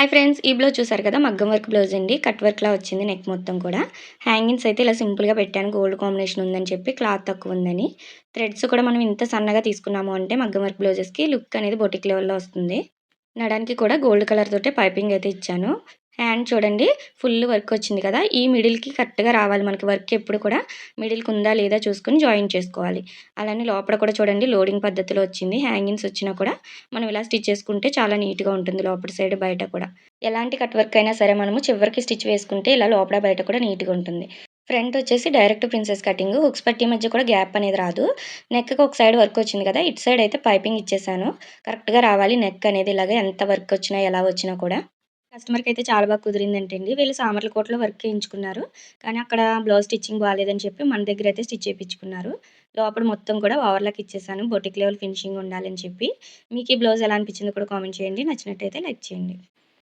Hi friends! ఈ blouse చూసారు కదా! మగ్గం వర్క్ బ్లౌజ్ అండి. కట్ వర్క్‌లా వచ్చింది నెక్ మొత్తం కూడా. హ్యాంగింగ్స్ అయితే ఇలా సింపుల్‌గా పెట్టాను. గోల్డ్ కాంబినేషన్ ఉందని చెప్పి క్లాత్ తక్కువ ఉందని. థ్రెడ్స్ కూడా మనం ఇంత సన్నగా తీసుకున్నాము అంటే మగ్గం వర్క్ బ్లౌజెస్‌కి లుక్ అనేది బొటిక్ లెవెల్‌లో వస్తుంది. నడానికి కూడా గోల్డ్ కలర్ తోటే పైపింగ్ అయితే ఇచ్చాను. హ్యాండ్ చూడండి ఫుల్ వర్క్ వచ్చింది కదా! ఈ మిడిల్‌కి కరెక్ట్‌గా రావాలి మనకి వర్క్ ఎప్పుడు కూడా మిడిల్‌కి ఉందా లేదా చూసుకొని జాయిన్ చేసుకోవాలి. అలానే లోపల కూడా చూడండి లోడింగ్ పద్ధతిలో వచ్చింది. హ్యాంగింగ్స్ వచ్చినా కూడా మనం ఇలా స్టిచ్ చేసుకుంటే చాలా నీట్‌గా ఉంటుంది లోపల సైడ్, బయట కూడా. ఎలాంటి కట్ వర్క్ అయినా సరే మనము చివరికి స్టిచ్ వేసుకుంటే ఇలా లోపల బయట కూడా నీట్‌గా ఉంటుంది. ఫ్రంట్ వచ్చేసి డైరెక్ట్ ప్రిన్సెస్ కటింగ్. హుక్స్ పట్టీ మధ్య కూడా గ్యాప్ అనేది రాదు. నెక్‌కి ఒక సైడ్ వర్క్ వచ్చింది కదా! ఇటు సైడ్ అయితే పైపింగ్ ఇచ్చేసాను. కరెక్ట్‌గా రావాలి నెక్ అనేది ఇలాగ ఎంత వర్క్ వచ్చినా, ఎలా వచ్చినా కూడా. కస్టమర్‌కైతే చాలా బాగా కుదిరిందంటండి. వీళ్ళు సామర్లకోటలో వర్క్ చేయించుకున్నారు. కానీ అక్కడ బ్లౌజ్ స్టిచ్చింగ్ బాలేదని చెప్పి మన దగ్గరైతే స్టిచ్ చేపించుకున్నారు. లోపల మొత్తం కూడా ఓవర్‌లాక్ ఇచ్చేసాను. బొటిక్ లెవెల్ ఫినిషింగ్ ఉండాలని చెప్పి. మీకు ఈ బ్లౌజ్ ఎలా అనిపించిందో కూడా కామెంట్ చేయండి. నచ్చినట్టయితే లైక్ చేయండి.